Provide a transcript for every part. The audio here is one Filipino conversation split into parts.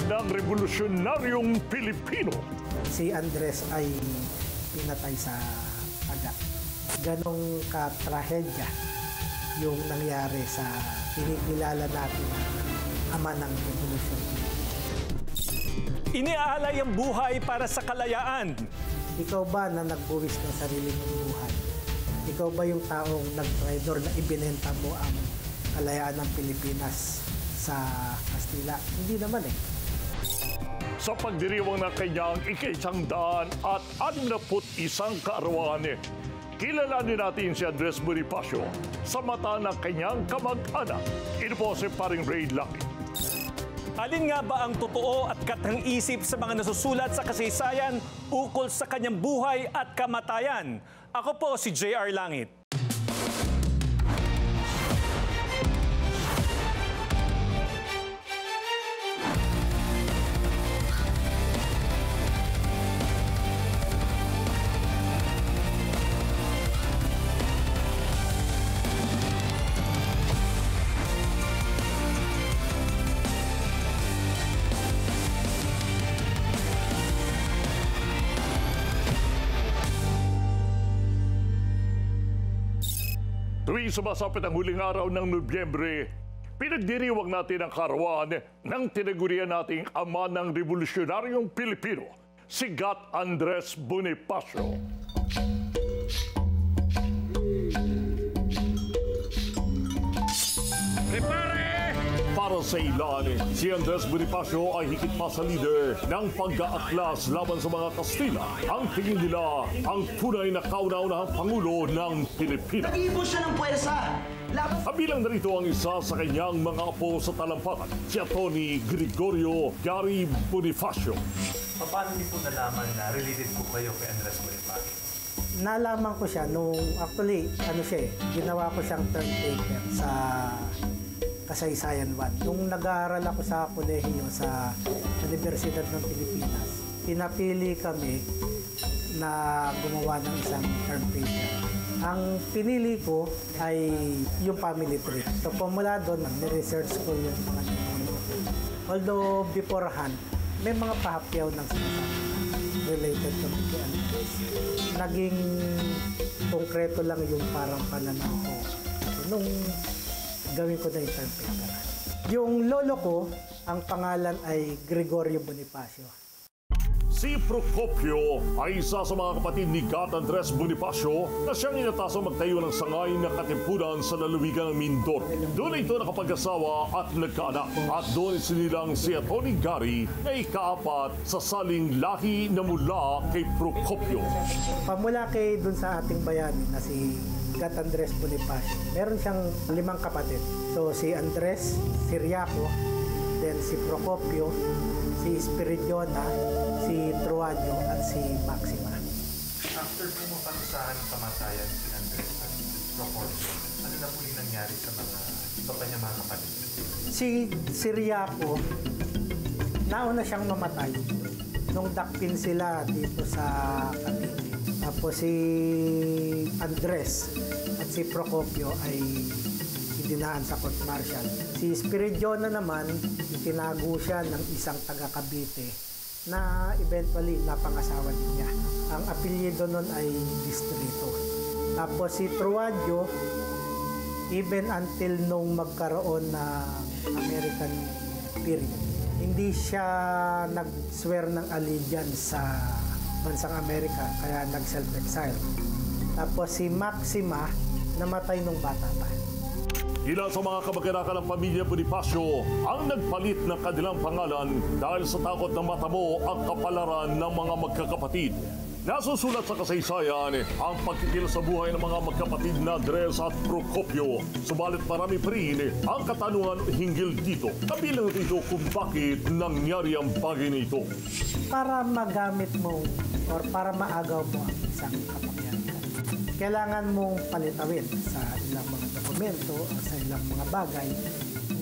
ng revolusyonaryong Pilipino. Si Andres ay pinatay sa taga. Ganong katrahedya yung nangyari sa kinikilala natin na ama ng revolusyon. Iniaalay ang buhay para sa kalayaan. Ikaw ba na nagbuwis ng sarili mong buhay? Ikaw ba yung taong nag-traitor na ibinenta mo ang kalayaan ng Pilipinas sa Kastila? Hindi naman eh. Sa pagdiriwang ng kanyang ika-161 kaarawan, kilalanin natin si Andres Bonifacio sa mata ng kanyang kamag-anak. Ito po si Paring Ray Langit. Alin nga ba ang totoo at katang-isip sa mga nasusulat sa kasaysayan ukol sa kanyang buhay at kamatayan? Ako po si J.R. Langit. Tuwing sumasapit ang huling araw ng Nobyembre, pinagdiriwang natin ang kaarawan ng tinagurian nating ama ng revolusyonaryong Pilipino, si Gat Andres Bonifacio. Para sa ilan, si Andres Bonifacio ay higit pa sa leader ng pag-aaklas laban sa mga Kastila. Ang tingin nila ang tunay na kauna-unahang Pangulo ng Pilipinas. Nag-iipon siya ng puwersa. Kabilang na rito ang isa sa kanyang mga apo sa talampakan, si Atty. Gregorio Gary Bonifacio. Paano niyo po nalaman na related po kayo kay Andres Bonifacio? Nalaman ko siya nung actually, ginawa ko siyang term paper sa Kasaysayan 1. Nung nag-aaral ako sa kolehiyo sa Universidad ng Pilipinas, pinapili kami na gumawa ng isang term paper. Ang pinili ko ay yung family tree. So, mula doon, nag-research ko yung mga ninuno. Although, beforehand, may mga pahapyaw ng sinasabi related to kay Andres. Naging konkreto lang yung parang pananaw ko. So, nung gawin ko na yung term paper. Yung lolo ko, ang pangalan ay Gregorio Bonifacio. Si Procopio ay isa sa mga kapatid ni Gat Andres Bonifacio na siyang inatasang magtayo ng sangay na katipunan sa lalawigan ng Mindoro. Doon ito nakapag-asawa at nagkaanak. At doon isinilang si Atty. Gary na ikaapat sa saling lahi na mula kay Procopio. Pamula kay dun sa ating bayani na si Gat Andres Bonifacio, meron siyang 5 kapatid. So si Andres, si Riaco, then si Procopio, si Espiridiona, si Truadio, at si Maxima. After po mapalusahan ng kamatayan si Andres at Procopio, ano na po yung nangyari sa mga iba pa niya mga kapatid? Si Riaco, nauna siyang mamatay nung dakpin sila dito sa Cavite. Tapos si Andres at si Procopio ay idinaan sa court martial. Si Espiridiona naman, itinago siya ng isang taga Cavite na eventually napangasawa din niya. Ang apelyido nun ay Distrito. Tapos si Truadio, even until nung magkaroon ng American period, hindi siya nag-swear ng allegiance sa bansang Amerika, kaya nag-self-exile. Tapos si Maxima, namatay nung bata pa. Ilan sa mga kamag-anakan ng pamilya Bonifacio ang nagpalit ng kanilang pangalan dahil sa takot na matamo ang kapalaran ng mga magkakapatid. Nasusulat sa kasaysayan ang pagkikilos sa buhay ng mga magkapatid na Andres at Procopio. Subalit marami pa rin ang katanungan hinggil dito. Kabilang dito kung bakit nangyari ang bagay na ito. Para magamit mo or para maagaw mo ang isang kapangyarihan, kailangan mong palitawin sa ilang mga dokumento o sa ilang mga bagay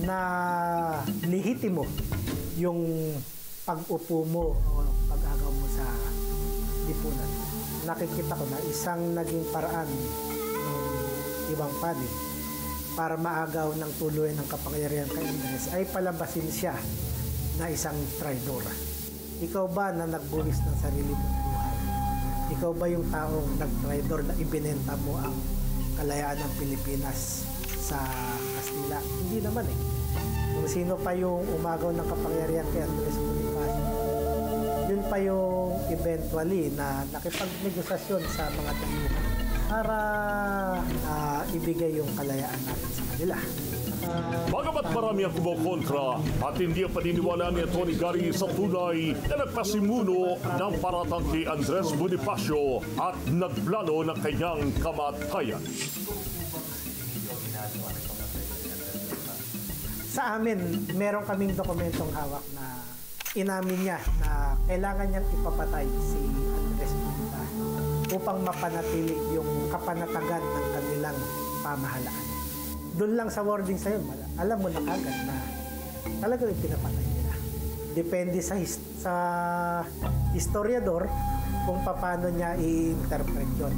na lehitimo yung pag-upo mo o pag-agaw mo sa lipunan. Nakikita ko na isang naging paraan ng ibang panig para maagaw ng tuloy ng kapangyarihan kay Andres ay palabasin siya na isang traidor? Ikaw ba na nagbuwis ng sarili mong buhay? Ikaw ba yung taong nag-traidor na ibinenta mo ang kalayaan ng Pilipinas sa Kastila? Hindi naman eh. Kung sino pa yung umagaw ng kapangyarihan kay Andres Bonifacio, yun pa yung eventually na nakipagnegosasyon sa mga dayuhan para ibigay yung kalayaan natin sa kanila. Bagamat marami ang kumukontra at hindi ang paniniwala ni Tony Gary sa tunay na nagpasimuno ng paratang kay Andres Bonifacio at nagplano ng kanyang kamatayan. Sa amin, meron kaming dokumentong hawak na inamin niya na kailangan niyang ipapatay si Andres Bonifacio upang mapanatili yung kapanatagan ng kanilang pamahalaan. Doon lang sa wording sa'yo, alam mo na kagad na talagang ipinapatay nila. Depende sa historiador kung paano niya i-interpret yun.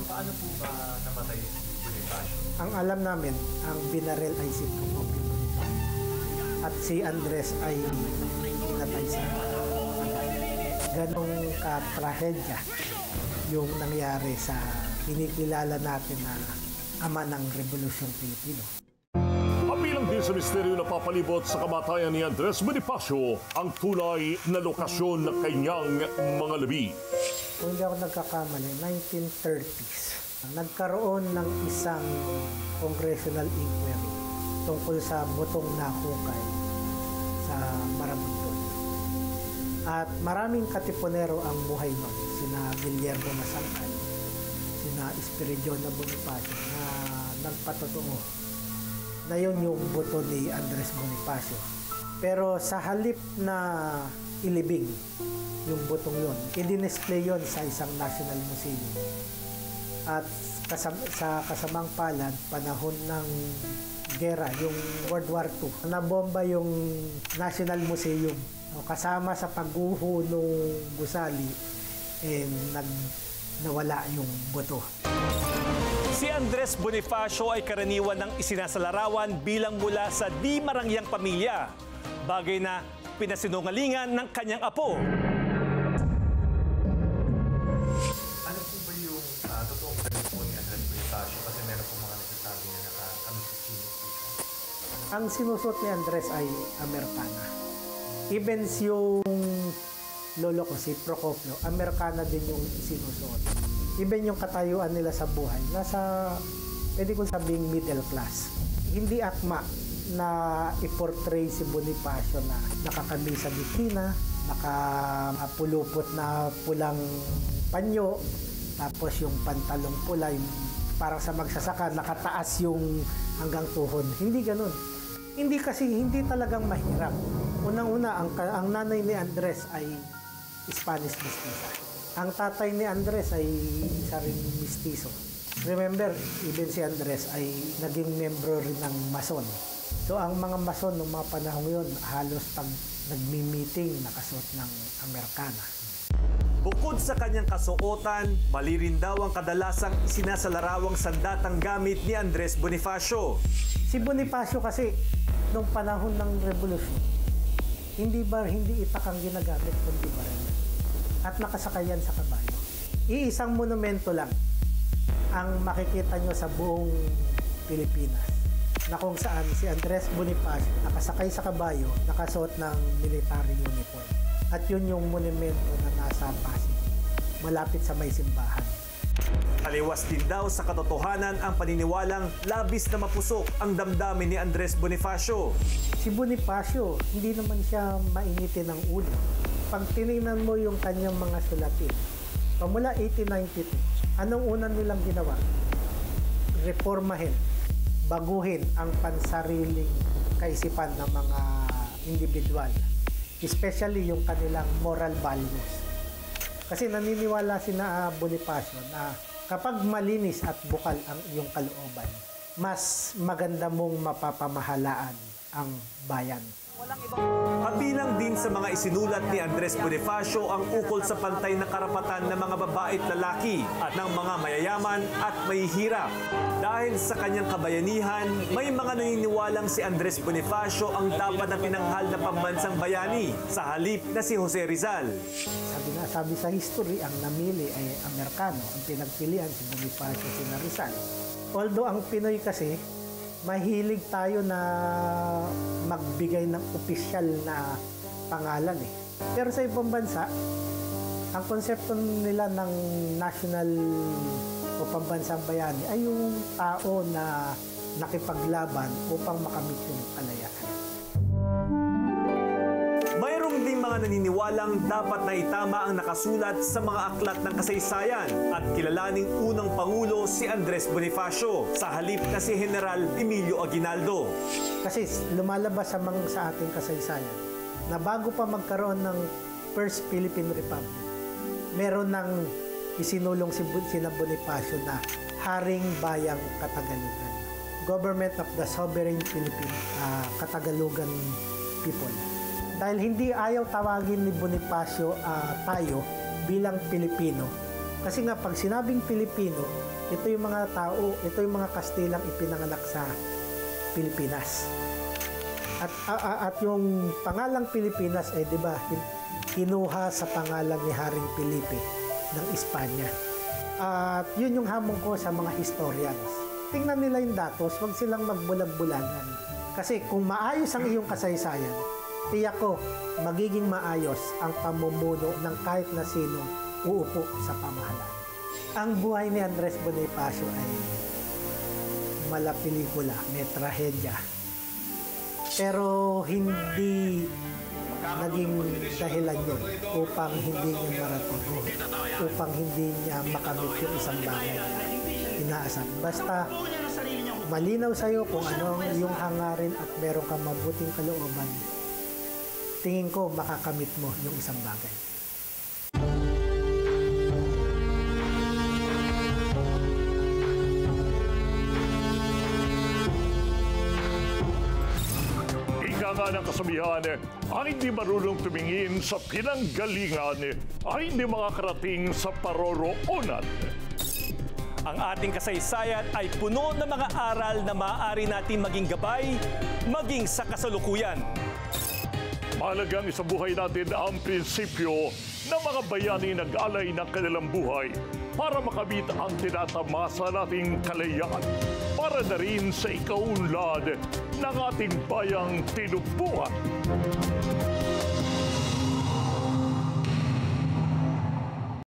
Paano po ba namatay si Bonifacio? Ang alam namin, ang binarel ay si Procopio Bonifacio. At si Andres ay pinatay sa ganong ka-trahedya yung nangyari sa kinikilala natin na ama ng Rebolusyong Pilipino. Kabilang din sa misteryo na papalibot sa kamatayan ni Andres Bonifacio ang tunay na lokasyon ng kanyang mga labi. Kung hindi ako nagkakamali, 1930s, nagkaroon ng isang congressional inquiry tungkol sa butong nahukay sa Marabunton. At maraming katipunero ang buhay nun, sina Guillermo Masangkal, sina Espiridion na Bonifacio na nagpatotoo na yun yung buto ni Andres Bonifacio. Pero sa halip na ilibing yung butong yun, i-display yun sa isang National Museum. At sa kasamang palad, panahon ng gera, yung World War II, nabomba yung National Museum. Kasama sa pagguho ng gusali, nawala yung buto. Si Andres Bonifacio ay karaniwan ng isinasalarawan bilang mula sa di marangyang pamilya, bagay na pinasinungalingan ng kanyang apo. Ano po ba yung totoong galing po ni Andres Bonifacio? Kasi meron po mga nagsasabi na nakakamissinis po siya. Ang sinusot ni Andres ay Amerikana. Even yung lolo ko, si Procopio, Amerikana din yung sinusuot. Even yung katayuan nila sa buhay, nasa, pwede kong sabing middle class. Hindi akma na i-portray si Bonifacio na nakakamisa bitina, nakapulupot na pulang panyo, tapos yung pantalong pula, yung parang sa magsasaka, nakataas yung hanggang tuhod. Hindi ganun. Hindi kasi, hindi talagang mahirap. Unang-una, ang nanay ni Andres ay Spanish mestiza. Ang tatay ni Andres ay isa rin mistizo. Remember, even si Andres ay naging membro rin ng Mason. So ang mga Mason noong mga panahon yun, halos pag nagmi-meeting, nakasuot ng Amerikana. Bukod sa kanyang kasuotan, mali rin daw ang kadalasang isinasalarawang sandatang gamit ni Andres Bonifacio. Si Bonifacio kasi, noong panahon ng Revolusyon, hindi itak ang ginagamit, kundi baril. At nakasakayan sa kabayo. Iisang monumento lang ang makikita nyo sa buong Pilipinas na kung saan si Andres Bonifacio nakasakay sa kabayo, nakasuot ng military uniform. At yun yung monumento na nasa Pasig, malapit sa may simbahan. Taliwas din daw sa katotohanan ang paniniwalang labis na mapusok ang damdamin ni Andres Bonifacio. Si Bonifacio, hindi naman siya mainitin ng ulo. Pag tinignan mo yung kanyang mga sulatin, pamula 1892, anong unang nilang ginawa? Reformahin, baguhin ang pansariling kaisipan ng mga individual, especially yung kanilang moral values. Kasi naniniwala si Bonifacio na kapag malinis at bukal ang iyong kalooban, mas maganda mong mapapamahalaan ang bayan. Kabilang din sa mga isinulat ni Andres Bonifacio ang ukol sa pantay na karapatan ng mga babae at lalaki at ng mga mayayaman at mahihirap. Dahil sa kanyang kabayanihan, may mga naniniwalang si Andres Bonifacio ang dapat na tinanghal na pambansang bayani sa halip na si Jose Rizal. Sabi sa history, ang namili ay Amerikano. Ang pinagpilian si Bonifacio, si Rizal. Although ang Pinoy kasi, mahilig tayo na magbigay ng opisyal na pangalan eh. Pero sa ibang bansa, ang konsepto nila ng national o pambansang bayani ay yung tao na nakipaglaban upang makamit yung kalayaan. Mayroong ding mga naniniwalang dapat na itama ang nakasulat sa mga aklat ng kasaysayan at kilalaning unang pangulo si Andres Bonifacio sa halip na si General Emilio Aguinaldo. Kasi lumalabas sa ating kasaysayan na bago pa magkaroon ng First Philippine Republic, meron ng isinulong si Bonifacio na Haring Bayang Katagalugan. Government of the Sovereign Philippine Katagalugan People. Dahil hindi ayaw tawagin ni Bonifacio tayo bilang Pilipino. Kasi nga pag sinabing Pilipino, ito yung mga tao, ito yung mga Kastilang ipinanganak sa Pilipinas. At yung pangalang Pilipinas ay di ba kinuha sa pangalan ni Haring Felipe ng Espanya. At yun yung hamon ko sa mga historians. Tingnan nila yung datos, huwag silang magbulag-bulagan. Kasi kung maayos ang iyong kasaysayan, tiyak ko, magiging maayos ang pamumuno ng kahit na sino uupo sa pamahalaan. Ang buhay ni Andres Bonifacio ay malapelikula, may trahedya. Pero hindi naging dahilan yun upang hindi niya marating upang hindi niya makamit yung isang bagay na inaasam. Basta malinaw sa'yo kung ano yung hangarin at meron kang mabuting kalooban, tingin ko makakamit mo yung isang bagay. Ika nga ng kasabihan, ang hindi marunong tumingin sa pinanggalingan ay hindi makakarating sa paroroonan. Ang ating kasaysayan ay puno ng mga aral na maaari natin maging gabay, maging sa kasalukuyan. Mahalagang isabuhay natin ang prinsipyo ng mga bayani nag-alay ng kanilang buhay para makamit ang tinatamasa nating kalayaan para na rin sa ikaunlad ng ating bayang tinubungan.